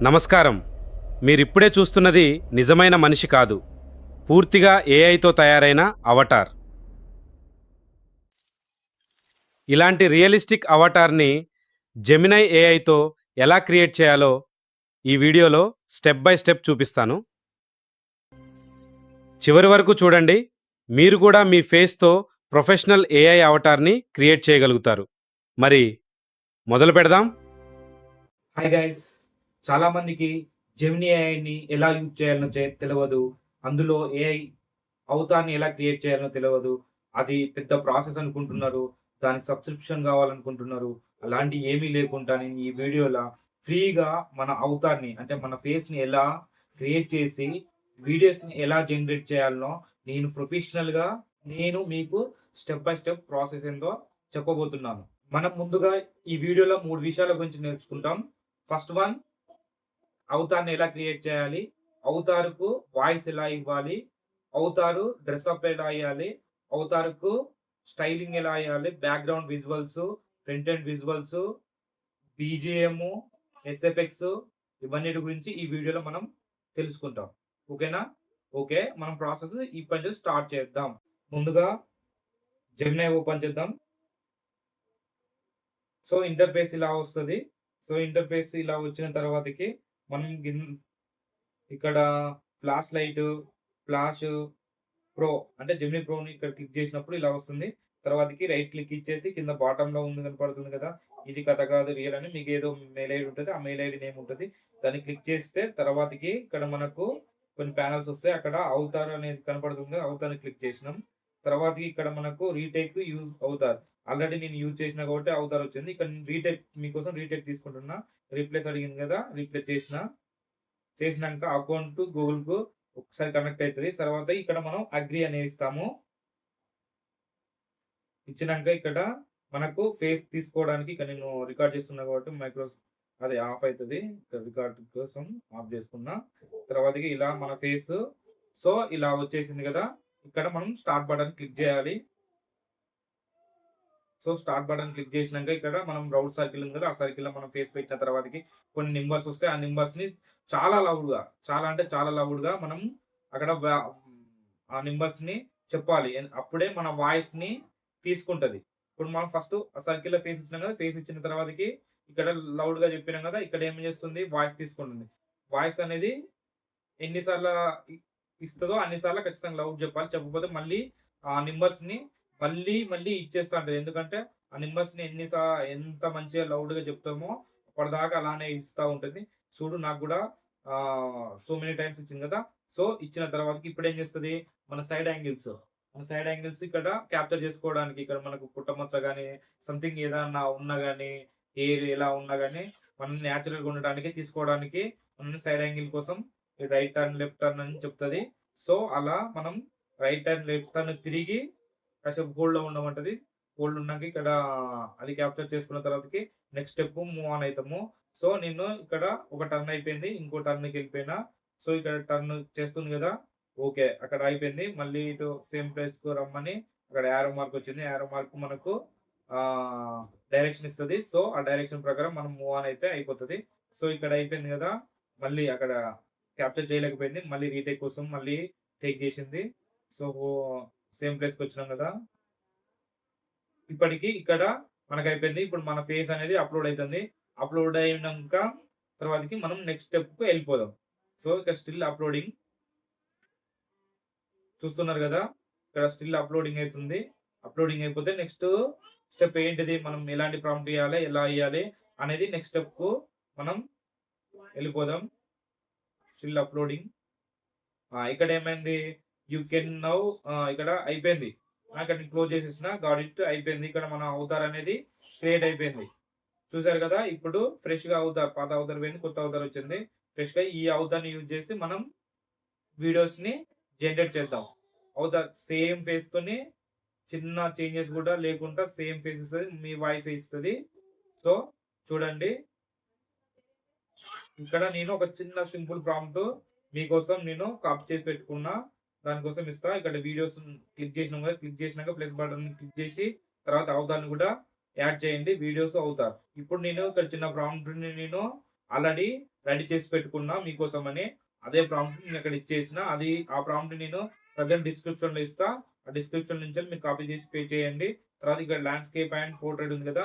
నమస్కారం. మీరిప్పుడే చూస్తున్నది నిజమైన మనిషి కాదు, పూర్తిగా ఏఐతో తయారైన అవటార్. ఇలాంటి రియలిస్టిక్ అవటార్ని జెమినై ఏఐతో ఎలా క్రియేట్ చేయాలో ఈ వీడియోలో స్టెప్ బై స్టెప్ చూపిస్తాను. చివరి వరకు చూడండి. మీరు కూడా మీ ఫేస్తో ప్రొఫెషనల్ ఏఐ అవటార్ని క్రియేట్ చేయగలుగుతారు. మరి మొదలు పెడదాం. హాయ్ గైస్, చాలా మందికి జెమినీ ఏఐని ఎలా యూజ్ చేయాలనో తెలియదు. అందులో ఏఐ అవతార్ని ఎలా క్రియేట్ చేయాలనో తెలియదు. అది పెద్ద ప్రాసెస్ అనుకుంటున్నారు. దాని సబ్స్క్రిప్షన్ కావాలనుకుంటున్నారు. అలాంటి ఏమీ లేకుండా నేను ఈ వీడియోలో ఫ్రీగా మన అవతార్ని అంటే మన ఫేస్ని ఎలా క్రియేట్ చేసి వీడియోస్ని ఎలా జనరేట్ చేయాలనో నేను ప్రొఫెషనల్గా మీకు స్టెప్ బై స్టెప్ ప్రాసెస్ ఏందో చెప్పబోతున్నాను. మనం ముందుగా ఈ వీడియోలో 3 విషయాల గురించి నేర్చుకుంటాం. ఫస్ట్ వన్, అవతార్ని ఎలా క్రియేట్ చేయాలి, అవతారుకు వాయిస్ ఎలా ఇవ్వాలి, అవతారు డ్రెస్అప్ ఎలా అయ్యాలి, అవతారుకు స్టైలింగ్ ఎలా అయ్యాలి, background visuals, front end visuals, BGM, SFX, ఇవన్నిటి గురించి ఈ వీడియోలో మనం తెలుసుకుంటాం. ఓకేనా? ఓకే, మనం ప్రాసెస్ ఇప్పటి నుంచి స్టార్ట్ చేద్దాం. ముందుగా జెమినై ఓపెన్ చేద్దాం. సో ఇంటర్ఫేస్ ఇలా వస్తుంది. సో ఇంటర్ఫేస్ ఇలా వచ్చిన తర్వాతకి మనం ఇక్కడ ఫ్లాష్ లైట్, ఫ్లాష్ ప్రో అంటే జెమినీ ప్రోని ఇక్కడ క్లిక్ చేసినప్పుడు ఇలా వస్తుంది. తర్వాతకి రైట్ క్లిక్ ఇచ్చేసి కింద బాటమ్ లో ఉంది కనపడుతుంది కదా, ఇది కథ కాదు రియల్ అని మీకు ఏదో మెయిల్ ఐడి ఉంటుంది. ఆ మెయిల్ ఐడి నేమ్ ఉంటుంది. దాన్ని క్లిక్ చేస్తే తర్వాతకి ఇక్కడ మనకు కొన్ని ప్యానల్స్ వస్తాయి. అక్కడ అవతార్ అనేది కనపడుతుంది. అవతార్ని క్లిక్ చేసినాం. తర్వాతకి ఇక్కడ మనకు రీటేక్ యూజ్ అవుతారు. ఆల్రెడీ నేను యూజ్ చేసిన కాబట్టి అవతార్ వచ్చింది. ఇక్కడ రీటేక్ మీకోసం రీటేక్ తీసుకుంటున్నా. రీప్లేస్ అడిగింది కదా, రీప్లేస్ చేసినాక అకౌంట్ గూగుల్ కు ఒకసారి కనెక్ట్ అవుతుంది. తర్వాత ఇక్కడ మనం అగ్రి అని ఇస్తాము. ఇచ్చినాక ఇక్కడ మనకు ఫేస్ తీసుకోవడానికి ఇక్కడ నేను రికార్డ్ చేస్తున్నా కాబట్టి అది ఆఫ్ అవుతుంది. రికార్డ్ కోసం ఆఫ్ చేసుకున్నా. తర్వాతకి ఇలా మన ఫేస్ సో ఇలా వచ్చేసింది కదా. ఇక్కడ మనం స్టార్ట్ బటన్ క్లిక్ చేయాలి. సో స్టార్ట్ బటన్ క్లిక్ చేసినాక ఇక్కడ మనం రౌండ్ సర్కిల్ ఉంది కదా, ఆ సర్కిల్ లో మనం ఫేస్ పెట్టిన తర్వాతకి కొన్ని నెంబర్స్ వస్తాయి. ఆ నెంబర్స్ ని చాలా లౌడ్ గా మనం అక్కడ ఆ నెంబర్స్ ని చెప్పాలి. అప్పుడే మన వాయిస్ ని తీసుకుంటది. ఇప్పుడు మనం ఫస్ట్ ఆ సర్కిల్ లో ఫేస్ ఇచ్చినాం కదా, ఫేస్ ఇచ్చిన తర్వాతకి ఇక్కడ లౌడ్ గా చెప్పినాం కదా, ఇక్కడ ఏం చేస్తుంది, వాయిస్ తీసుకుంటుంది. వాయిస్ అనేది ఎన్నిసార్లు ఇస్తుందో అన్నిసార్లు ఖచ్చితంగా లౌడ్ చెప్పాలి. చెప్పకపోతే మళ్ళీ ఆ నెంబర్స్ ని మళ్ళీ ఇచ్చేస్తా ఉంటది. ఎందుకంటే ఆ నెంబర్స్ ని ఎంత మంచిగా లౌడ్ గా చెప్తామో అప్పటిదాకా అలానే ఇస్తా ఉంటుంది. చూడు, నాకు కూడా సో మెనీ టైమ్స్ ఇచ్చింది కదా. సో ఇచ్చిన తర్వాత ఇప్పుడు ఏం చేస్తుంది, మన సైడ్ యాంగిల్స్ ఇక్కడ క్యాప్చర్ చేసుకోవడానికి ఇక్కడ మనకు పుట్టమచ్చ కానీ సంథింగ్ ఏదన్నా ఉన్నా కానీ ఎయిర్ ఎలా ఉన్నా కానీ మనం న్యాచురల్ గా ఉండడానికి తీసుకోవడానికి మనం సైడ్ యాంగిల్ కోసం రైట్ టర్న్ లెఫ్ట్ టర్న్ అని చెప్తుంది. సో అలా మనం రైట్ టర్న్ లెఫ్ట్ టర్న్ తిరిగి కాసేపు హోల్డ్ లో ఉండమంటది. హోల్డ్ ఉన్నాక ఇక్కడ అది క్యాప్చర్ చేసుకున్న తర్వాతకి నెక్స్ట్ స్టెప్ మూవ్ ఆన్ అవుతాము. సో నేను ఇక్కడ ఒక టర్న్ అయిపోయింది, ఇంకో టర్న్కి వెళ్ళిపోయినా. సో ఇక్కడ టర్న్ చేస్తుంది కదా, ఓకే అక్కడ అయిపోయింది. మళ్ళీ ఇటు సేమ్ ప్లేస్ కు రమ్మని అక్కడ యారో మార్క్ వచ్చింది. యారో మార్క్ మనకు డైరెక్షన్ ఇస్తుంది. సో ఆ డైరెక్షన్ ప్రకారం మనం మూవ్ ఆన్ అయితే అయిపోతుంది. సో ఇక్కడ అయిపోయింది కదా, మళ్ళీ అక్కడ క్యాప్చర్ చేయలేకపోయింది. మళ్ళీ రీటేక్ కోసం మళ్ళీ టేక్ చేసింది. సో సేమ్ ప్లేస్ కి వచ్చినాం కదా, ఇప్పటికి ఇక్కడ మనకు అయిపోయింది. ఇప్పుడు మన ఫేస్ అనేది అప్లోడ్ అవుతుంది. అప్లోడ్ అయినాక తర్వాతకి మనం నెక్స్ట్ స్టెప్ కు వెళ్ళిపోదాం. సో ఇక్కడ స్టిల్ అప్లోడింగ్ చూస్తున్నారు కదా, ఇక్కడ స్టిల్ అప్లోడింగ్ అవుతుంది. అప్లోడింగ్ అయిపోతే నెక్స్ట్ స్టెప్ ఏంటిది, మనం ఎలాంటి ప్రాంప్ట్ ఇవ్వాలి, ఎలా ఇవ్వాలి అనేది నెక్స్ట్ స్టెప్ కు మనం వెళ్ళిపోదాం. Still uploading. ఇక్కడ ఏమైంది, యూ కెన్ నౌ ఇక్కడ అయిపోయింది. ఇక్కడ క్లోజ్ చేసేసిన గాట్ ఇట్ అయిపోయింది. ఇక్కడ మన అవతార్ అనేది క్రియేట్ అయిపోయింది. చూసారు కదా, ఇప్పుడు ఫ్రెష్ గా అవతార్, పాత అవతార్ పోయింది, కొత్త అవతార్ వచ్చింది. ఫ్రెష్ గా ఈ అవతార్ని యూజ్ చేసి మనం వీడియోస్ ని జనరేట్ చేద్దాం. అవతార్ సేమ్ ఫేస్ తోని చిన్న చేంజెస్ కూడా లేకుండా సేమ్ ఫేస్ ఇస్తుంది, మీ వాయిస్ ఇస్తుంది. సో చూడండి, ఇక్కడ నేను ఒక చిన్న సింపుల్ ప్రాంప్ట్ మీకోసం నేను కాపీ చేసి పెట్టుకున్నా, దానికోసం ఇస్తా. ఇక్కడ వీడియోస్ క్లిక్ చేసినాం కదా, క్లిక్ చేసినాక ప్లస్ బటన్ క్లిక్ చేసి తర్వాత అవతార్ని కూడా యాడ్ చేయండి. వీడియోస్ అవుతారు. ఇప్పుడు నేను ఇక్కడ చిన్న ప్రాంప్ట్ ని నేను ఆల్రెడీ రెడీ చేసి పెట్టుకున్నా మీకోసమని. అదే ప్రాంప్ట్ నేను అక్కడ ఇచ్చేసిన. ఆ ప్రాంప్ట్ నేను ప్రెజెంట్ డిస్క్రిప్షన్‌లో ఇస్తా. ఆ డిస్క్రిప్షన్ నుంచి మీరు కాపీ చేసి పే చేయండి. తర్వాత ఇక్కడ ల్యాండ్‌స్కేప్ అండ్ పోర్ట్రైట్ ఉంది కదా!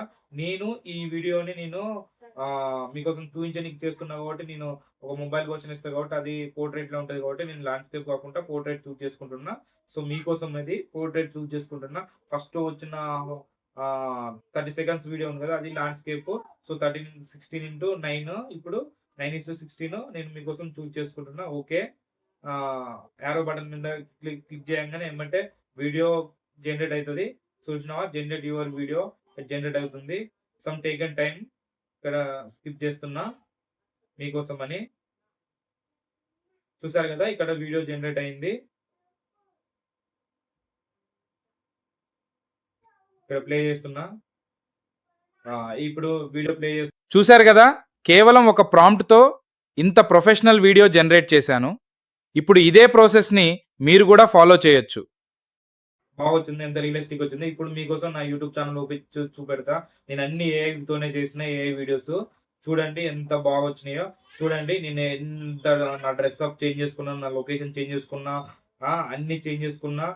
ఈ వీడియోని మీకోసం చూయించనీకి చేస్తున్నా కాబట్టి ఒక మొబైల్ వర్షన్ ఇస్తా కాబట్టి అది పోర్ట్రైట్‌లో ఉంటది కాబట్టి నేను ల్యాండ్‌స్కేప్ కాకుండా పోర్ట్రైట్ చూజ్ చేసుకుంటున్నా. సో, మీకోసం ఇది పోర్ట్రైట్ చూజ్ చేసుకుంటున్నా. ఫస్ట్ వచ్చిన 30 సెకండ్స్ వీడియో ఉంది కదా! అది ల్యాండ్‌స్కేప్. సో, 16:9 ఇప్పుడు 9:16 నేను మీకోసం చూజ్ చేసుకుంటున్నా. ఓకే. యారో బటన్ మీద క్లిక్ చేయంగానే ఎమ్మటే వీడియో జనరేట్ అయితది. చూసినావా? జనరేట్ యువర్ వీడియో జనరేట్ అవుతుంది. Some taken time. ఇక్కడ స్కిప్ చేస్తున్నా మీకోసమని. చూసారు కదా! ఇక్కడ వీడియో జనరేట్ అయింది. ఇక్కడ ప్లే చేస్తున్నా. ఇప్పుడు వీడియో ప్లే చూశారు కదా, కేవలం ఒక ప్రాంప్ట్‌తో ఇంత ప్రొఫెషనల్ వీడియో జనరేట్ చేశాను. ఇప్పుడు ఇదే ప్రాసెస్‌ని మీరు కూడా ఫాలో చేయొచ్చు. బాగొచ్చింది. ఎంత రియలిస్టిక్ వచ్చింది. ఇప్పుడు మీకోసం నా యూట్యూబ్ ఛానల్ ఓపెన్ చూపెడతా. నేను అన్ని ఏఐతోనే చేసిన ఏఐ వీడియోస్. చూడండి ఎంత బాగొచ్చినాయో. చూడండి నేను ఎంత నా డ్రెస్ అప్ చేంజ్ చేసుకున్నా, నా లొకేషన్ చేంజ్ చేసుకున్నా, అన్నీ చేంజ్ చేసుకున్నా.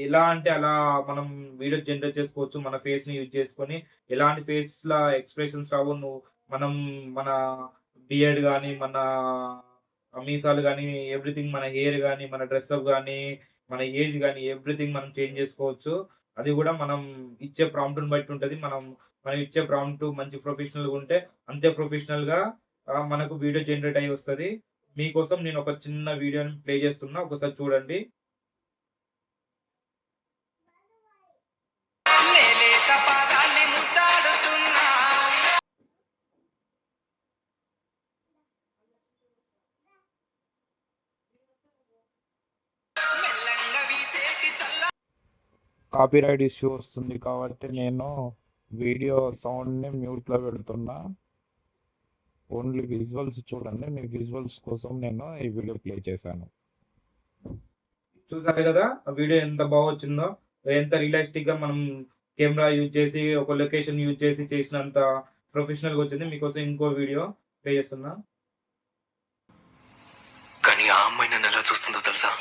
ఎలా అంటే అలా మనం వీడియో జనరేట్ చేసుకోవచ్చు. మన ఫేస్‌ని యూజ్ చేసుకొని ఎలాంటి ఫేస్‌ల ఎక్స్‌ప్రెషన్స్ రావు. మనం మన బియర్డ్ గాని, మన మీసాలు గాని, ఎవ్రీథింగ్ మన హెయిర్ గాని, మన డ్రెస్ అప్ గాని, మన ఏజ్ గాని ఎవ్రీథింగ్ మనం చేంజ్ చేసుకోవచ్చు. అది కూడా మనం ఇచ్చే ప్రాంప్ట్‌ని బట్టి ఉంటది. మనం ఇచ్చే ప్రాంప్ట్ మంచి ప్రొఫెషనల్‌గా ఉంటే అంతే ప్రొఫెషనల్‌గా మనకు వీడియో జనరేట్ అయ్యి వస్తది. మీకోసం నేను ఒక చిన్న వీడియోని ప్లే చేస్తున్నా. ఒకసారి చూడండి. కాపీరైట్ ఇష్యూ వస్తుంది కాబట్టి నేను వీడియో సౌండ్ని మ్యూట్లో పెడుతున్నా. ఓన్లీ విజువల్స్ చూడండి. మీ విజువల్స్ కోసం నేను ఈ వీడియో ప్లే చేశాను. చూసారు కదా ఆ వీడియో ఎంత బాగొచ్చిందో. ఎంత రియలిస్టిక్‌గా మనం కెమెరా యూజ్ చేసి, ఒక లొకేషన్ యూజ్ చేసి చేసినంత ప్రొఫెషనల్‌గా వచ్చింది. మీకోసం ఇంకో వీడియో ప్లే చేస్తున్నా. కానీ ఆ అమ్మాయి నన్ను ఎలా చూస్తుందో తెలుసా?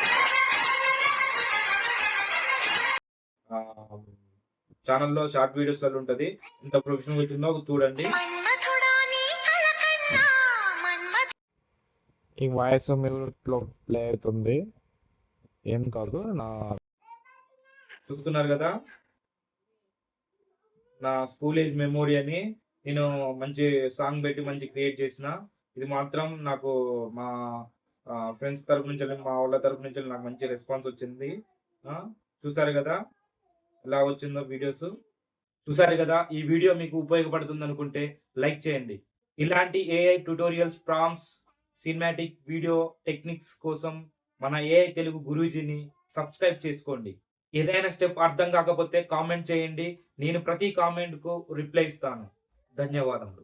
ఛానెల్‌లో షార్ట్ వీడియోస్‌లలో ఉంటది. ఎంత ప్రొఫెషనల్‌గా వచ్చిందో చూడండి. ఈ వాయిస్ మ్యూట్లో ప్లే అవుతుంది. ఏం కాదు. చూస్తున్నారు కదా! నా స్కూల్ ఏజ్ మెమోరీ అని నేను మంచి సాంగ్ పెట్టి మంచి క్రియేట్ చేసిన. ఇది మాత్రం నాకు మా ఫ్రెండ్స్ తరపు నుంచెల్లి, మా వాళ్ళ తరపు నుంచెల్లి నాకు మంచి రెస్పాన్స్ వచ్చింది. చూసారు కదా ఎలా వచ్చిందో వీడియోస్. చూసారు కదా! ఈ వీడియో మీకు ఉపయోగపడుతుందనుకుంటే లైక్ చేయండి. ఇలాంటి AI tutorials, prompts, cinematic video techniques కోసం మన ఏఐ తెలుగు గురూజీని సబ్స్క్రైబ్ చేసుకోండి. ఏదైనా స్టెప్ అర్థం కాకపోతే కామెంట్ చేయండి. నేను ప్రతి కామెంట్‌కు రిప్లై ఇస్తాను. ధన్యవాదములు.